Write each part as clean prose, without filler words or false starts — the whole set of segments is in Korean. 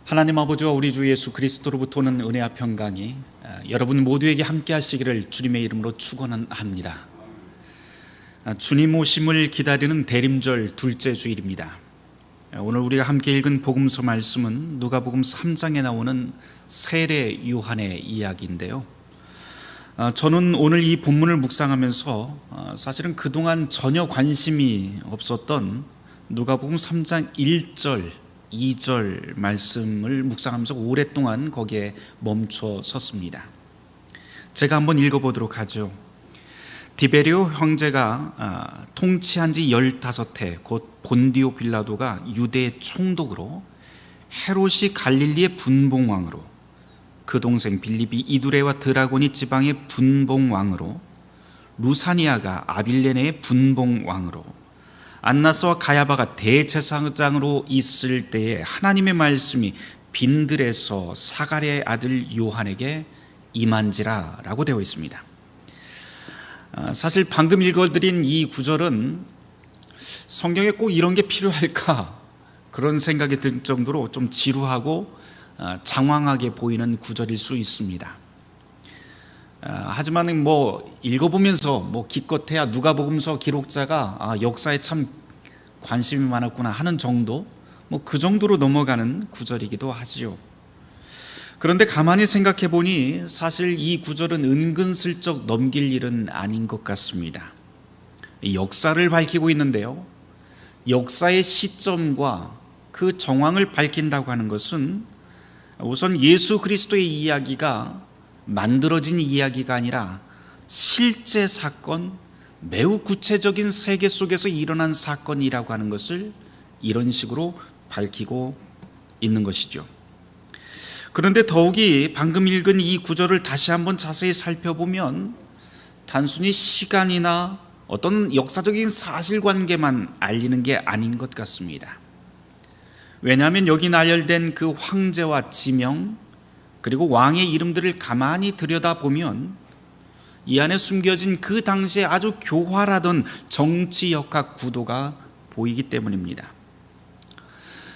하나님 아버지와 우리 주 예수 그리스도로부터 오는 은혜와 평강이 여러분 모두에게 함께 하시기를 주님의 이름으로 축원합니다. 주님 오심을 기다리는 대림절 둘째 주일입니다. 오늘 우리가 함께 읽은 복음서 말씀은 누가복음 3장에 나오는 세례 요한의 이야기인데요. 저는 오늘 이 본문을 묵상하면서 사실은 그동안 전혀 관심이 없었던 누가복음 3장 1절 2절 말씀을 묵상하면서 오랫동안 거기에 멈춰 섰습니다. 제가 한번 읽어보도록 하죠. 디베리오 형제가 통치한 지 15해 곧 본디오 빌라도가 유대의 총독으로, 헤롯이 갈릴리의 분봉왕으로, 그 동생 빌립이 이두레와 드라고니 지방의 분봉왕으로, 루사니아가 아빌레네의 분봉왕으로, 안나스와 가야바가 대제사장으로 있을 때에 하나님의 말씀이 빈들에서 사가랴의 아들 요한에게 임한지라 라고 되어 있습니다. 사실 방금 읽어드린 이 구절은 성경에 꼭 이런 게 필요할까 그런 생각이 들 정도로 좀 지루하고 장황하게 보이는 구절일 수 있습니다. 하지만 읽어보면서 기껏해야 누가복음서 기록자가 역사에 참 관심이 많았구나 하는 정도, 그 정도로 넘어가는 구절이기도 하지요. 그런데 가만히 생각해 보니 사실 이 구절은 은근슬쩍 넘길 일은 아닌 것 같습니다. 역사를 밝히고 있는데요, 역사의 시점과 그 정황을 밝힌다고 하는 것은 우선 예수 그리스도의 이야기가 만들어진 이야기가 아니라 실제 사건, 매우 구체적인 세계 속에서 일어난 사건이라고 하는 것을 이런 식으로 밝히고 있는 것이죠. 그런데 더욱이 방금 읽은 이 구절을 다시 한번 자세히 살펴보면 단순히 시간이나 어떤 역사적인 사실관계만 알리는 게 아닌 것 같습니다. 왜냐하면 여기 나열된 그 황제와 지명, 그리고 왕의 이름들을 가만히 들여다보면 이 안에 숨겨진 그 당시에 아주 교활하던 정치 역학 구도가 보이기 때문입니다.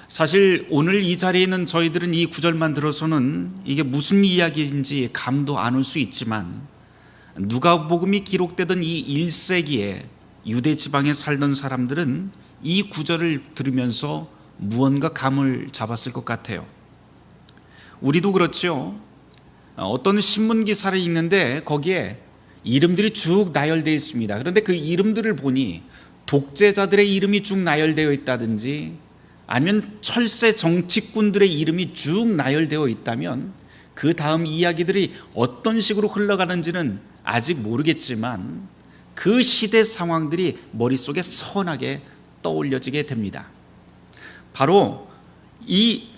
사실 오늘 이 자리에 있는 저희들은 이 구절만 들어서는 이게 무슨 이야기인지 감도 안 올 수 있지만, 누가복음이 기록되던 이 1세기에 유대 지방에 살던 사람들은 이 구절을 들으면서 무언가 감을 잡았을 것 같아요. 우리도 그렇죠. 어떤 신문 기사를 읽는데 거기에 이름들이 쭉 나열되어 있습니다. 그런데 그 이름들을 보니 독재자들의 이름이 쭉 나열되어 있다든지 아니면 철새 정치꾼들의 이름이 쭉 나열되어 있다면 그 다음 이야기들이 어떤 식으로 흘러가는지는 아직 모르겠지만 그 시대 상황들이 머릿속에 선하게 떠올려지게 됩니다. 바로 이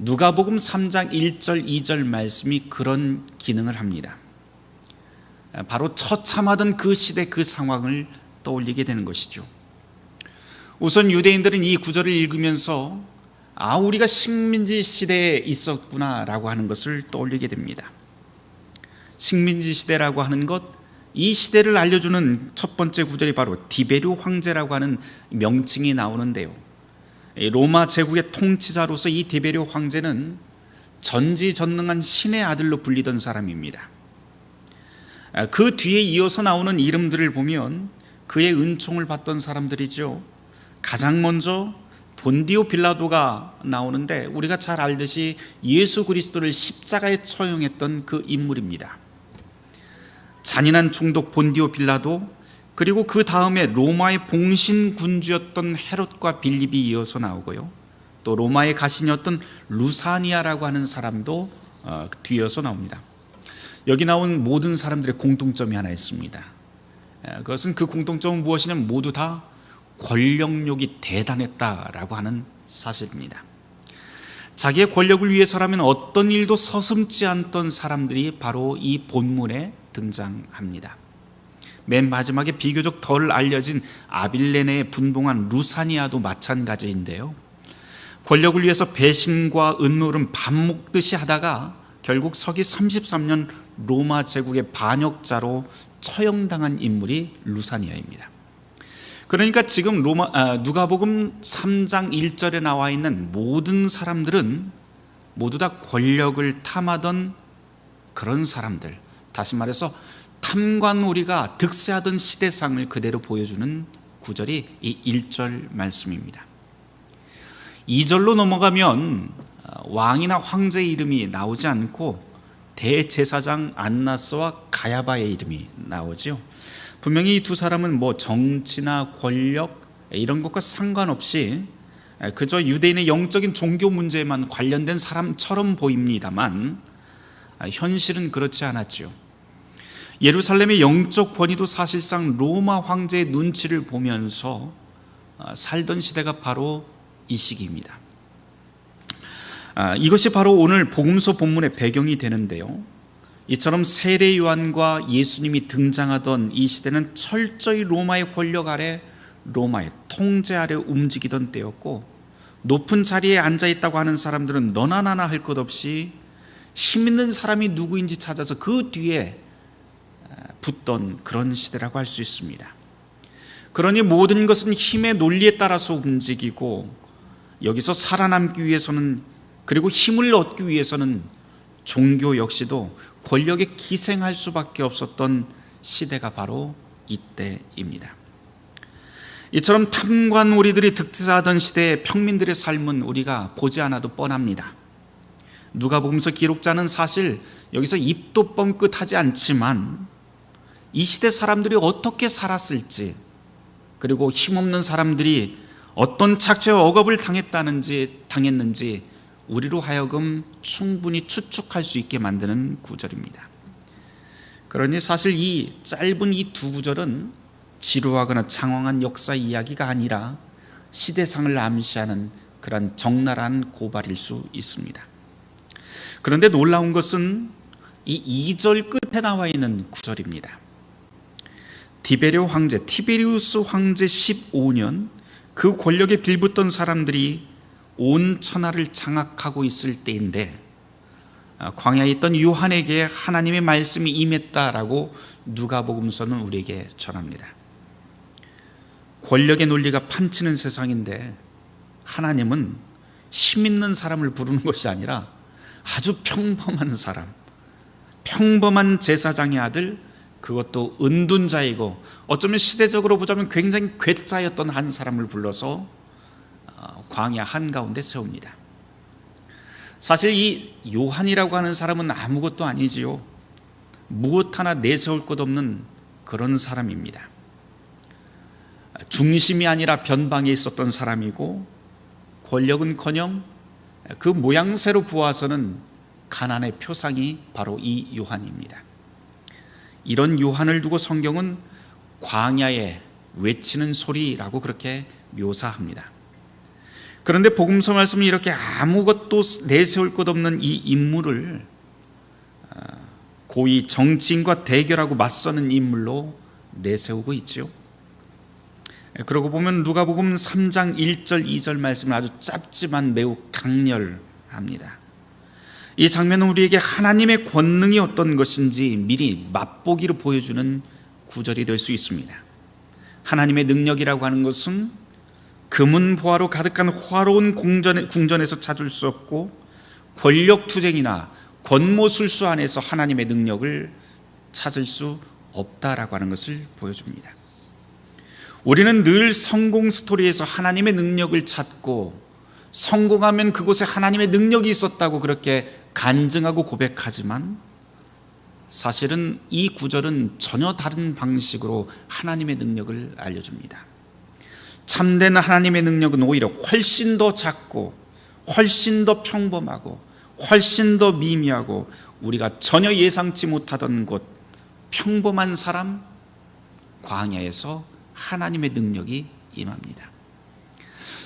누가복음 3장 1절 2절 말씀이 그런 기능을 합니다. 바로 처참하던 그 시대 그 상황을 떠올리게 되는 것이죠. 우선 유대인들은 이 구절을 읽으면서 우리가 식민지 시대에 있었구나 라고 하는 것을 떠올리게 됩니다. 식민지 시대라고 하는 것, 이 시대를 알려주는 첫 번째 구절이 바로 디베리오 황제라고 하는 명칭이 나오는데요, 로마 제국의 통치자로서 이 디베리오 황제는 전지전능한 신의 아들로 불리던 사람입니다. 그 뒤에 이어서 나오는 이름들을 보면 그의 은총을 받던 사람들이죠. 가장 먼저 본디오 빌라도가 나오는데 우리가 잘 알듯이 예수 그리스도를 십자가에 처형했던 그 인물입니다. 잔인한 총독 본디오 빌라도, 그리고 그 다음에 로마의 봉신군주였던 헤롯과 빌립이 이어서 나오고요, 또 로마의 가신이었던 루사니아라고 하는 사람도 뒤이어서 나옵니다. 여기 나온 모든 사람들의 공통점이 하나 있습니다. 그것은 그 공통점은 무엇이냐면 모두 다 권력욕이 대단했다라고 하는 사실입니다. 자기의 권력을 위해서라면 어떤 일도 서슴지 않던 사람들이 바로 이 본문에 등장합니다. 맨 마지막에 비교적 덜 알려진 아빌레네의 분봉한 루사니아도 마찬가지인데요, 권력을 위해서 배신과 음모를 밥 먹듯이 하다가 결국 서기 33년 로마 제국의 반역자로 처형당한 인물이 루사니아입니다. 그러니까 지금 누가복음 3장 1절에 나와 있는 모든 사람들은 모두 다 권력을 탐하던 그런 사람들, 다시 말해서 탐관오리가 득세하던 시대상을 그대로 보여주는 구절이 이 1절 말씀입니다. 2절로 넘어가면 왕이나 황제의 이름이 나오지 않고 대제사장 안나스와 가야바의 이름이 나오죠. 분명히 이 두 사람은 정치나 권력 이런 것과 상관없이 그저 유대인의 영적인 종교 문제에만 관련된 사람처럼 보입니다만 현실은 그렇지 않았죠. 예루살렘의 영적 권위도 사실상 로마 황제의 눈치를 보면서 살던 시대가 바로 이 시기입니다. 이것이 바로 오늘 복음서 본문의 배경이 되는데요. 이처럼 세례 요한과 예수님이 등장하던 이 시대는 철저히 로마의 권력 아래, 로마의 통제 아래 움직이던 때였고, 높은 자리에 앉아있다고 하는 사람들은 너나 나나 할 것 없이 힘 있는 사람이 누구인지 찾아서 그 뒤에 붙던 그런 시대라고 할 수 있습니다. 그러니 모든 것은 힘의 논리에 따라서 움직이고, 여기서 살아남기 위해서는, 그리고 힘을 얻기 위해서는 종교 역시도 권력에 기생할 수밖에 없었던 시대가 바로 이때입니다. 이처럼 탐관오리들이 득세하던 시대의 평민들의 삶은 우리가 보지 않아도 뻔합니다. 누가복음서 기록자는 사실 여기서 입도 뻥끗하지 않지만 이 시대 사람들이 어떻게 살았을지, 그리고 힘없는 사람들이 어떤 착취와 억압을 당했는지 우리로 하여금 충분히 추측할 수 있게 만드는 구절입니다. 그러니 사실 이 짧은 이 두 구절은 지루하거나 장황한 역사 이야기가 아니라 시대상을 암시하는 그런 적나라한 고발일 수 있습니다. 그런데 놀라운 것은 이 2절 끝에 나와 있는 구절입니다. 티베리우스 황제 15년 그 권력에 빌붙던 사람들이 온 천하를 장악하고 있을 때인데 광야에 있던 요한에게 하나님의 말씀이 임했다라고 누가복음서는 우리에게 전합니다. 권력의 논리가 판치는 세상인데 하나님은 힘 있는 사람을 부르는 것이 아니라 아주 평범한 사람, 평범한 제사장의 아들, 그것도 은둔자이고 어쩌면 시대적으로 보자면 굉장히 괴짜였던 한 사람을 불러서 광야 한가운데 세웁니다. 사실 이 요한이라고 하는 사람은 아무것도 아니지요. 무엇 하나 내세울 것 없는 그런 사람입니다. 중심이 아니라 변방에 있었던 사람이고, 권력은커녕 그 모양새로 보아서는 가난의 표상이 바로 이 요한입니다. 이런 요한을 두고 성경은 광야에 외치는 소리라고 그렇게 묘사합니다. 그런데 복음서 말씀은 이렇게 아무것도 내세울 것 없는 이 인물을 고위 정치인과 대결하고 맞서는 인물로 내세우고 있죠. 그러고 보면 누가복음 3장 1절 2절 말씀은 아주 짧지만 매우 강렬합니다. 이 장면은 우리에게 하나님의 권능이 어떤 것인지 미리 맛보기로 보여주는 구절이 될 수 있습니다. 하나님의 능력이라고 하는 것은 금은보화로 가득한 화로운 궁전에서 찾을 수 없고, 권력투쟁이나 권모술수 안에서 하나님의 능력을 찾을 수 없다라고 하는 것을 보여줍니다. 우리는 늘 성공 스토리에서 하나님의 능력을 찾고, 성공하면 그곳에 하나님의 능력이 있었다고 그렇게 간증하고 고백하지만, 사실은 이 구절은 전혀 다른 방식으로 하나님의 능력을 알려줍니다. 참된 하나님의 능력은 오히려 훨씬 더 작고, 훨씬 더 평범하고, 훨씬 더 미미하고, 우리가 전혀 예상치 못하던 곳, 평범한 사람, 광야에서 하나님의 능력이 임합니다.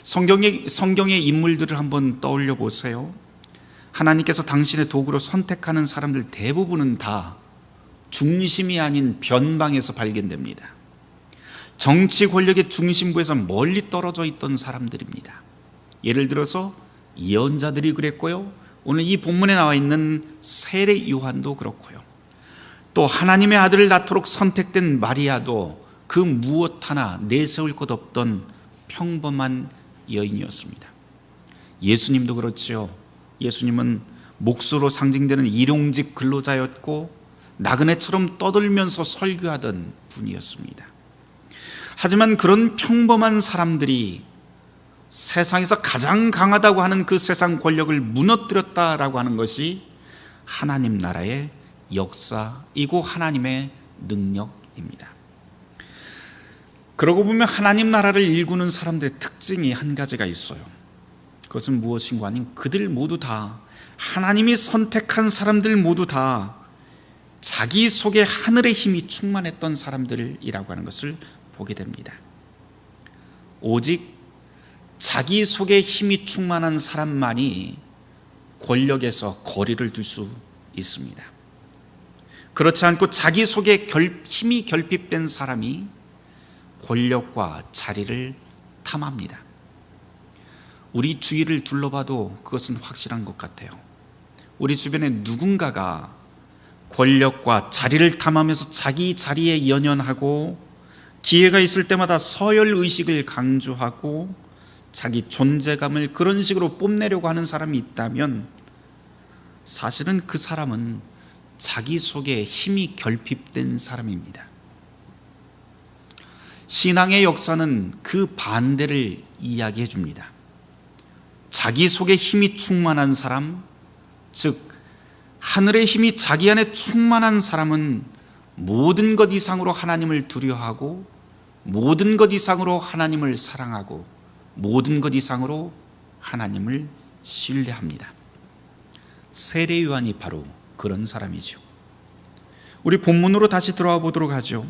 성경의 인물들을 한번 떠올려 보세요. 하나님께서 당신의 도구로 선택하는 사람들 대부분은 다 중심이 아닌 변방에서 발견됩니다. 정치 권력의 중심부에서 멀리 떨어져 있던 사람들입니다. 예를 들어서 예언자들이 그랬고요, 오늘 이 본문에 나와 있는 세례 요한도 그렇고요, 또 하나님의 아들을 낳도록 선택된 마리아도 그 무엇 하나 내세울 것 없던 평범한 여인이었습니다. 예수님도 그렇죠. 예수님은 몫으로 상징되는 일용직 근로자였고 나그네처럼 떠들면서 설교하던 분이었습니다. 하지만 그런 평범한 사람들이 세상에서 가장 강하다고 하는 그 세상 권력을 무너뜨렸다라고 하는 것이 하나님 나라의 역사이고 하나님의 능력입니다. 그러고 보면 하나님 나라를 일구는 사람들의 특징이 한 가지가 있어요. 그것은 무엇인가 하면 그들 모두 다, 하나님이 선택한 사람들 모두 다 자기 속에 하늘의 힘이 충만했던 사람들이라고 하는 것을 보게 됩니다. 오직 자기 속에 힘이 충만한 사람만이 권력에서 거리를 둘 수 있습니다. 그렇지 않고 자기 속에 힘이 결핍된 사람이 권력과 자리를 탐합니다. 우리 주위를 둘러봐도 그것은 확실한 것 같아요. 우리 주변에 누군가가 권력과 자리를 탐하면서 자기 자리에 연연하고 기회가 있을 때마다 서열의식을 강조하고 자기 존재감을 그런 식으로 뽐내려고 하는 사람이 있다면 사실은 그 사람은 자기 속에 힘이 결핍된 사람입니다. 신앙의 역사는 그 반대를 이야기해 줍니다. 자기 속에 힘이 충만한 사람, 즉 하늘의 힘이 자기 안에 충만한 사람은 모든 것 이상으로 하나님을 두려워하고 모든 것 이상으로 하나님을 사랑하고 모든 것 이상으로 하나님을 신뢰합니다. 세례 요한이 바로 그런 사람이죠. 우리 본문으로 다시 들어와 보도록 하죠.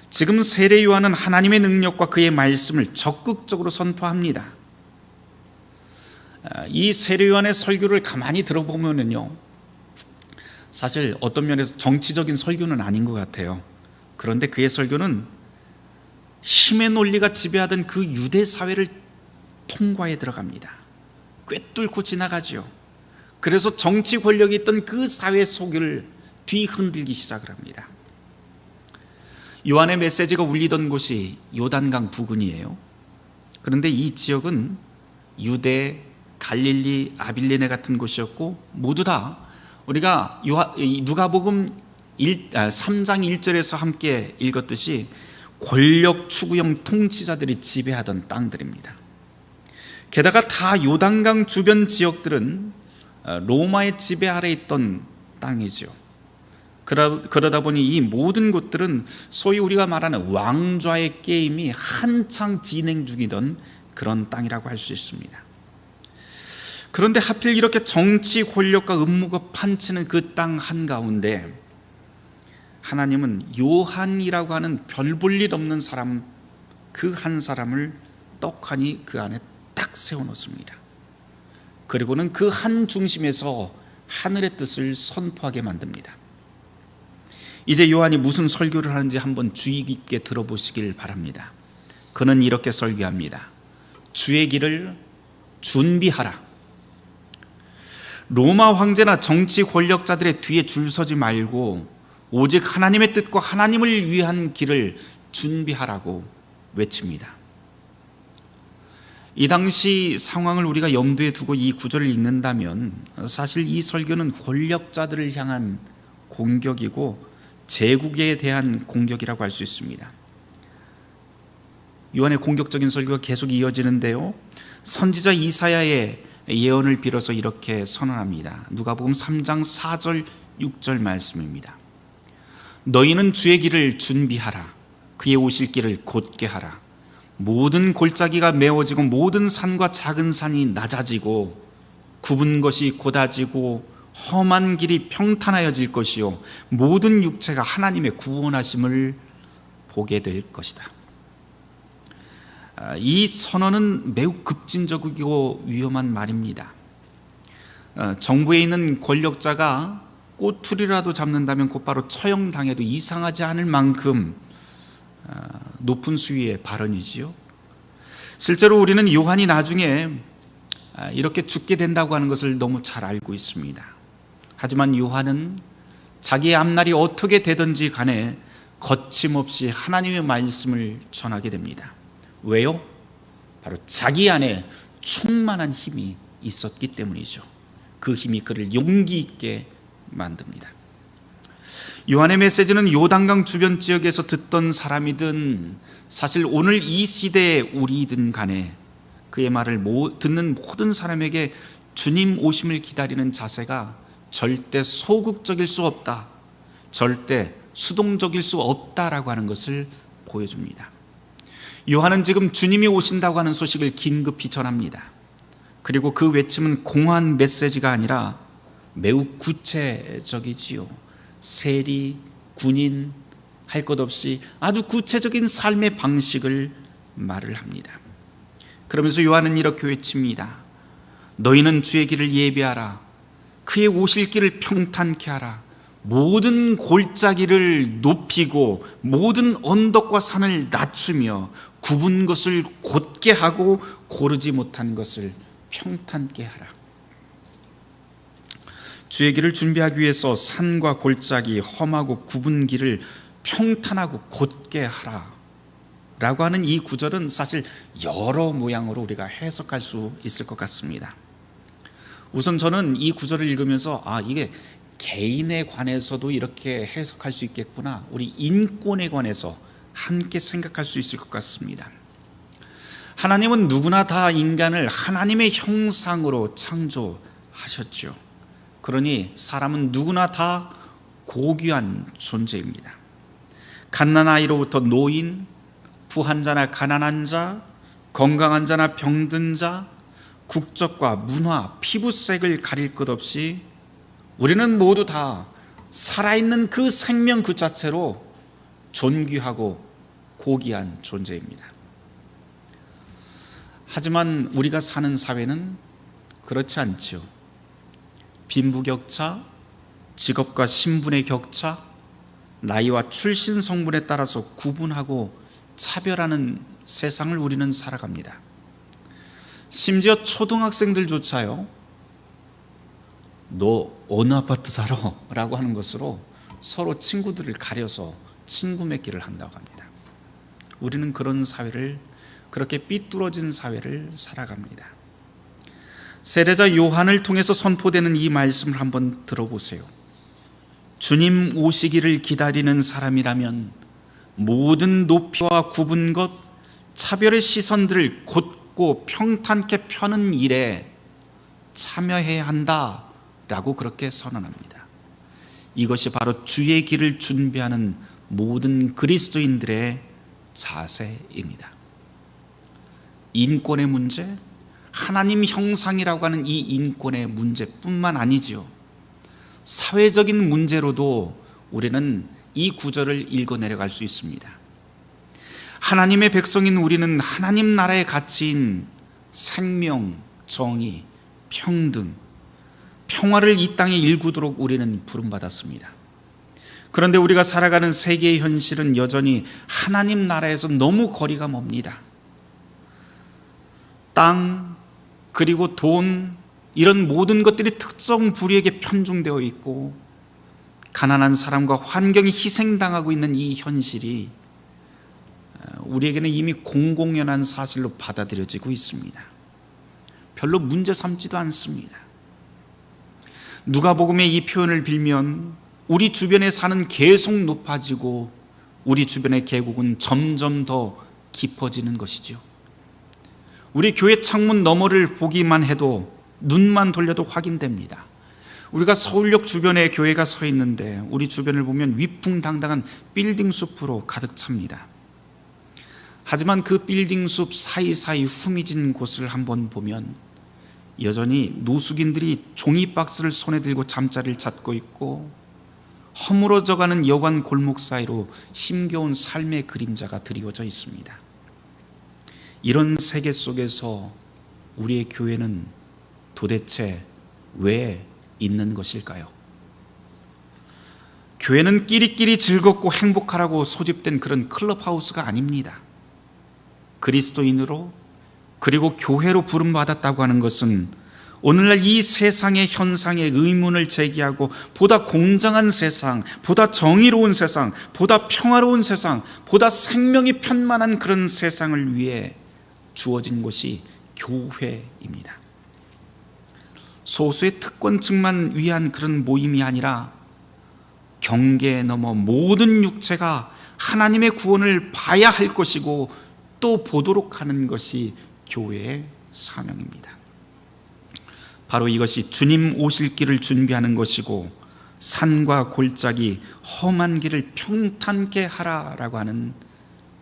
지금 세례 요한은 하나님의 능력과 그의 말씀을 적극적으로 선포합니다. 이 세례 요한의 설교를 가만히 들어보면요, 사실 어떤 면에서 정치적인 설교는 아닌 것 같아요. 그런데 그의 설교는 힘의 논리가 지배하던 그 유대 사회를 통과해 들어갑니다. 꿰뚫고 지나가죠. 그래서 정치 권력이 있던 그 사회 속을 뒤흔들기 시작을 합니다. 요한의 메시지가 울리던 곳이 요단강 부근이에요. 그런데 이 지역은 유대, 갈릴리, 아빌레네 같은 곳이었고 모두 다 우리가 누가복음 3장 1절에서 함께 읽었듯이 권력 추구형 통치자들이 지배하던 땅들입니다. 게다가 다 요단강 주변 지역들은 로마의 지배 아래 있던 땅이죠. 그러다 보니 이 모든 곳들은 소위 우리가 말하는 왕좌의 게임이 한창 진행 중이던 그런 땅이라고 할 수 있습니다. 그런데 하필 이렇게 정치 권력과 음모가 판치는 그 땅 한가운데 하나님은 요한이라고 하는 별 볼 일 없는 사람, 그 한 사람을 떡하니 그 안에 딱 세워놓습니다. 그리고는 그 한 중심에서 하늘의 뜻을 선포하게 만듭니다. 이제 요한이 무슨 설교를 하는지 한번 주의 깊게 들어보시길 바랍니다. 그는 이렇게 설교합니다. 주의 길을 준비하라. 로마 황제나 정치 권력자들의 뒤에 줄 서지 말고 오직 하나님의 뜻과 하나님을 위한 길을 준비하라고 외칩니다. 이 당시 상황을 우리가 염두에 두고 이 구절을 읽는다면 사실 이 설교는 권력자들을 향한 공격이고 제국에 대한 공격이라고 할 수 있습니다. 요한의 공격적인 설교가 계속 이어지는데요, 선지자 이사야의 예언을 빌어서 이렇게 선언합니다. 누가복음 3장 4절 6절 말씀입니다. 너희는 주의 길을 준비하라. 그의 오실 길을 곧게 하라. 모든 골짜기가 메워지고 모든 산과 작은 산이 낮아지고 굽은 것이 곧아지고 험한 길이 평탄하여질 것이요 모든 육체가 하나님의 구원하심을 보게 될 것이다. 이 선언은 매우 급진적이고 위험한 말입니다. 정부에 있는 권력자가 꼬투리라도 잡는다면 곧바로 처형당해도 이상하지 않을 만큼 높은 수위의 발언이지요. 실제로 우리는 요한이 나중에 이렇게 죽게 된다고 하는 것을 너무 잘 알고 있습니다. 하지만 요한은 자기의 앞날이 어떻게 되든지 간에 거침없이 하나님의 말씀을 전하게 됩니다. 왜요? 바로 자기 안에 충만한 힘이 있었기 때문이죠. 그 힘이 그를 용기 있게 만듭니다. 요한의 메시지는 요단강 주변 지역에서 듣던 사람이든 사실 오늘 이 시대의 우리든 간에 그의 말을 듣는 모든 사람에게 주님 오심을 기다리는 자세가 절대 소극적일 수 없다, 절대 수동적일 수 없다라고 하는 것을 보여줍니다. 요한은 지금 주님이 오신다고 하는 소식을 긴급히 전합니다. 그리고 그 외침은 공허한 메시지가 아니라 매우 구체적이지요. 세리, 군인 할 것 없이 아주 구체적인 삶의 방식을 말을 합니다. 그러면서 요한은 이렇게 외칩니다. 너희는 주의 길을 예비하라. 그의 오실 길을 평탄케 하라. 모든 골짜기를 높이고 모든 언덕과 산을 낮추며 굽은 것을 곧게 하고 고르지 못한 것을 평탄케 하라. 주의 길을 준비하기 위해서 산과 골짜기, 험하고 굽은 길을 평탄하고 곧게 하라 라고 하는 이 구절은 사실 여러 모양으로 우리가 해석할 수 있을 것 같습니다. 우선 저는 이 구절을 읽으면서 이게 개인에 관해서도 이렇게 해석할 수 있겠구나, 우리 인권에 관해서 함께 생각할 수 있을 것 같습니다. 하나님은 누구나 다 인간을 하나님의 형상으로 창조하셨죠. 그러니 사람은 누구나 다 고귀한 존재입니다. 갓난아이로부터 노인, 부한 자나 가난한 자, 건강한 자나 병든 자, 국적과 문화, 피부색을 가릴 것 없이 우리는 모두 다 살아있는 그 생명 그 자체로 존귀하고 고귀한 존재입니다. 하지만 우리가 사는 사회는 그렇지 않죠. 빈부격차, 직업과 신분의 격차, 나이와 출신 성분에 따라서 구분하고 차별하는 세상을 우리는 살아갑니다. 심지어 초등학생들조차요, 너 어느 아파트 살아? 라고 하는 것으로 서로 친구들을 가려서 친구 맺기를 한다고 합니다. 우리는 그런 사회를, 그렇게 삐뚤어진 사회를 살아갑니다. 세례자 요한을 통해서 선포되는 이 말씀을 한번 들어보세요. 주님 오시기를 기다리는 사람이라면 모든 높이와 굽은 것, 차별의 시선들을 곧고 평탄케 펴는 일에 참여해야 한다라고 그렇게 선언합니다. 이것이 바로 주의 길을 준비하는 모든 그리스도인들의 자세입니다. 인권의 문제, 하나님 형상이라고 하는 이 인권의 문제뿐만 아니지요. 사회적인 문제로도 우리는 이 구절을 읽어 내려갈 수 있습니다. 하나님의 백성인 우리는 하나님 나라의 가치인 생명, 정의, 평등, 평화를 이 땅에 일구도록 우리는 부름받았습니다. 그런데 우리가 살아가는 세계의 현실은 여전히 하나님 나라에서 너무 거리가 멉니다. 땅, 그리고 돈, 이런 모든 것들이 특정 부류에게 편중되어 있고 가난한 사람과 환경이 희생당하고 있는 이 현실이 우리에게는 이미 공공연한 사실로 받아들여지고 있습니다. 별로 문제 삼지도 않습니다. 누가복음의 이 표현을 빌면 우리 주변에 사는 계속 높아지고 우리 주변의 계곡은 점점 더 깊어지는 것이죠. 우리 교회 창문 너머를 보기만 해도, 눈만 돌려도 확인됩니다. 우리가 서울역 주변에 교회가 서 있는데 우리 주변을 보면 위풍당당한 빌딩 숲으로 가득 찹니다. 하지만 그 빌딩 숲 사이사이 후미진 곳을 한번 보면 여전히 노숙인들이 종이 박스를 손에 들고 잠자리를 찾고 있고, 허물어져가는 여관 골목 사이로 힘겨운 삶의 그림자가 드리워져 있습니다. 이런 세계 속에서 우리의 교회는 도대체 왜 있는 것일까요? 교회는 끼리끼리 즐겁고 행복하라고 소집된 그런 클럽하우스가 아닙니다. 그리스도인으로, 그리고 교회로 부름받았다고 하는 것은 오늘날 이 세상의 현상에 의문을 제기하고 보다 공정한 세상, 보다 정의로운 세상, 보다 평화로운 세상, 보다 생명이 편만한 그런 세상을 위해 주어진 곳이 교회입니다. 소수의 특권층만 위한 그런 모임이 아니라 경계에 넘어 모든 육체가 하나님의 구원을 봐야 할 것이고 또 보도록 하는 것이 교회의 사명입니다. 바로 이것이 주님 오실 길을 준비하는 것이고 산과 골짜기 험한 길을 평탄케 하라라고 하는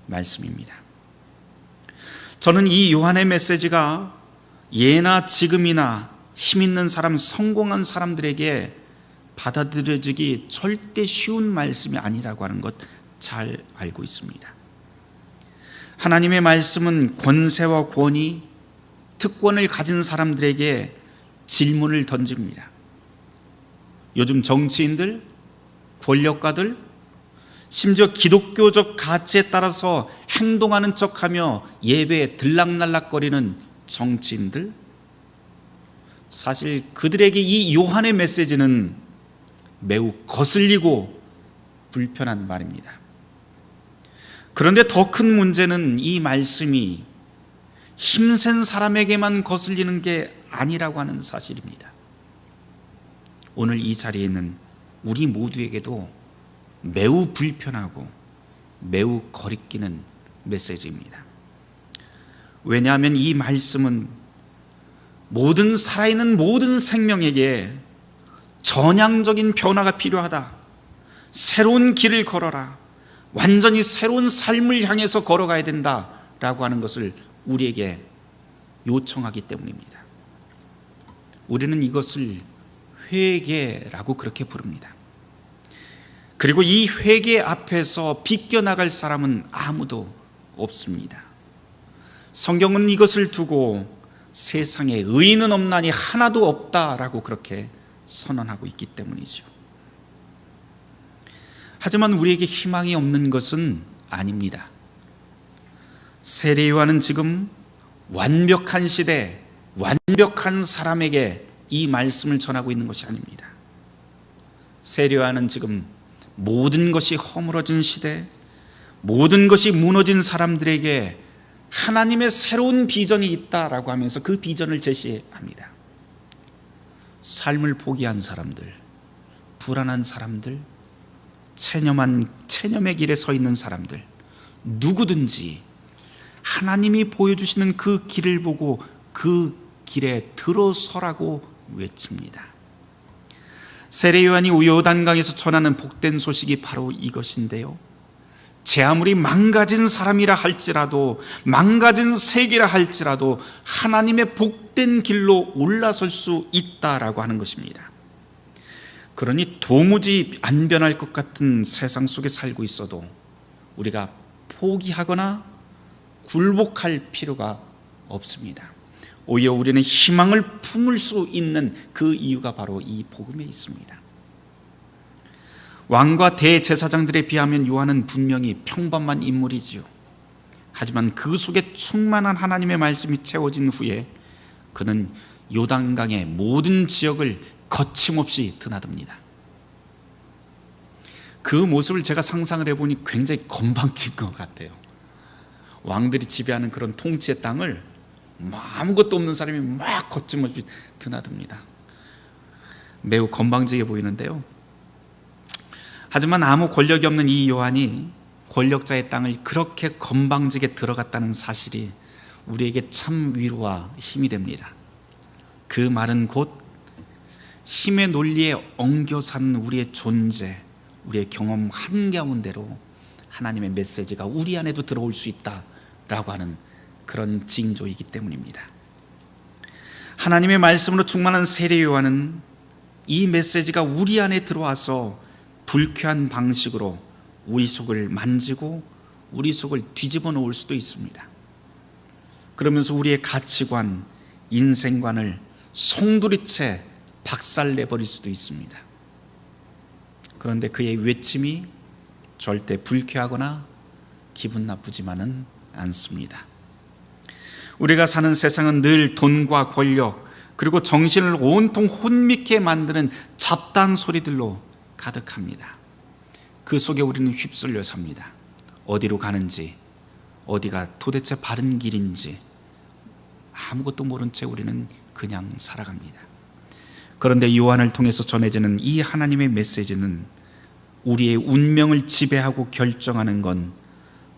말씀입니다. 저는 이 요한의 메시지가 예나 지금이나 힘 있는 사람, 성공한 사람들에게 받아들여지기 절대 쉬운 말씀이 아니라고 하는 것 잘 알고 있습니다. 하나님의 말씀은 권세와 권위, 특권을 가진 사람들에게 질문을 던집니다. 요즘 정치인들, 권력가들, 심지어 기독교적 가치에 따라서 행동하는 척하며 예배에 들락날락거리는 정치인들, 사실 그들에게 이 요한의 메시지는 매우 거슬리고 불편한 말입니다. 그런데 더 큰 문제는 이 말씀이 힘센 사람에게만 거슬리는 게 아니라고 하는 사실입니다. 오늘 이 자리에 있는 우리 모두에게도 매우 불편하고 매우 거리끼는 메시지입니다. 왜냐하면 이 말씀은 모든 살아있는 모든 생명에게 전향적인 변화가 필요하다, 새로운 길을 걸어라, 완전히 새로운 삶을 향해서 걸어가야 된다라고 하는 것을 우리에게 요청하기 때문입니다. 우리는 이것을 회개라고 그렇게 부릅니다. 그리고 이 회개 앞에서 비껴나갈 사람은 아무도 없습니다. 성경은 이것을 두고 세상에 의인은 없나니 하나도 없다라고 그렇게 선언하고 있기 때문이죠. 하지만 우리에게 희망이 없는 것은 아닙니다. 세례 요한은 지금 완벽한 시대, 완벽한 사람에게 이 말씀을 전하고 있는 것이 아닙니다. 세례 요한은 지금 모든 것이 허물어진 시대, 모든 것이 무너진 사람들에게 하나님의 새로운 비전이 있다라고 하면서 그 비전을 제시합니다. 삶을 포기한 사람들, 불안한 사람들, 체념의 길에 서 있는 사람들, 누구든지 하나님이 보여주시는 그 길을 보고 그 길에 들어서라고 외칩니다. 세례 요한이 요단강에서 전하는 복된 소식이 바로 이것인데요, 제 아무리 망가진 사람이라 할지라도, 망가진 세계라 할지라도 하나님의 복된 길로 올라설 수 있다라고 하는 것입니다. 그러니 도무지 안 변할 것 같은 세상 속에 살고 있어도 우리가 포기하거나 굴복할 필요가 없습니다. 오히려 우리는 희망을 품을 수 있는 그 이유가 바로 이 복음에 있습니다. 왕과 대제사장들에 비하면 요한은 분명히 평범한 인물이지요. 하지만 그 속에 충만한 하나님의 말씀이 채워진 후에 그는 요단강의 모든 지역을 거침없이 드나듭니다. 그 모습을 제가 상상을 해보니 굉장히 건방진 것 같아요. 왕들이 지배하는 그런 통치의 땅을 아무것도 없는 사람이 막 거침없이 드나듭니다. 매우 건방지게 보이는데요, 하지만 아무 권력이 없는 이 요한이 권력자의 땅을 그렇게 건방지게 들어갔다는 사실이 우리에게 참 위로와 힘이 됩니다. 그 말은 곧 힘의 논리에 엉겨 산 우리의 존재, 우리의 경험 한가운데로 하나님의 메시지가 우리 안에도 들어올 수 있다라고 하는 그런 징조이기 때문입니다. 하나님의 말씀으로 충만한 세례 요한은 이 메시지가 우리 안에 들어와서 불쾌한 방식으로 우리 속을 만지고 우리 속을 뒤집어 놓을 수도 있습니다. 그러면서 우리의 가치관, 인생관을 송두리째 박살내버릴 수도 있습니다. 그런데 그의 외침이 절대 불쾌하거나 기분 나쁘지만은 않습니다. 우리가 사는 세상은 늘 돈과 권력, 그리고 정신을 온통 혼미케 만드는 잡다한 소리들로 가득합니다. 그 속에 우리는 휩쓸려 삽니다. 어디로 가는지, 어디가 도대체 바른 길인지 아무것도 모른 채 우리는 그냥 살아갑니다. 그런데 요한을 통해서 전해지는 이 하나님의 메시지는 우리의 운명을 지배하고 결정하는 건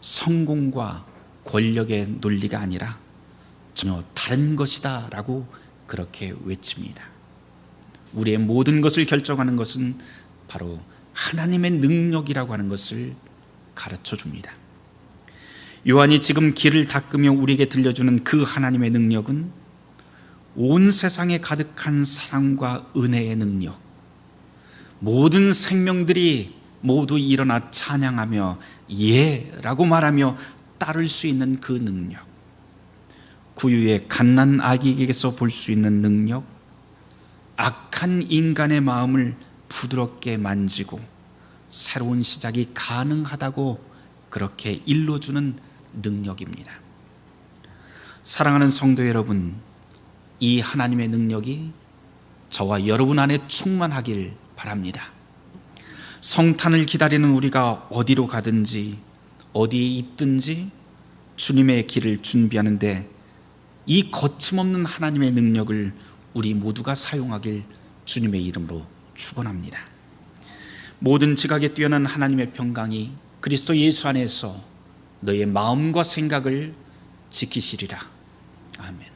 성공과 권력의 논리가 아니라 전혀 다른 것이다 라고 그렇게 외칩니다. 우리의 모든 것을 결정하는 것은 바로 하나님의 능력이라고 하는 것을 가르쳐 줍니다. 요한이 지금 길을 닦으며 우리에게 들려주는 그 하나님의 능력은 온 세상에 가득한 사랑과 은혜의 능력, 모든 생명들이 모두 일어나 찬양하며 예라고 말하며 따를 수 있는 그 능력, 구유의 갓난 아기에게서 볼 수 있는 능력, 악한 인간의 마음을 부드럽게 만지고 새로운 시작이 가능하다고 그렇게 일러주는 능력입니다. 사랑하는 성도 여러분, 이 하나님의 능력이 저와 여러분 안에 충만하길 바랍니다. 성탄을 기다리는 우리가 어디로 가든지 어디에 있든지 주님의 길을 준비하는데 이 거침없는 하나님의 능력을 우리 모두가 사용하길 주님의 이름으로 축원합니다. 모든 지각에 뛰어난 하나님의 평강이 그리스도 예수 안에서 너의 마음과 생각을 지키시리라. 아멘.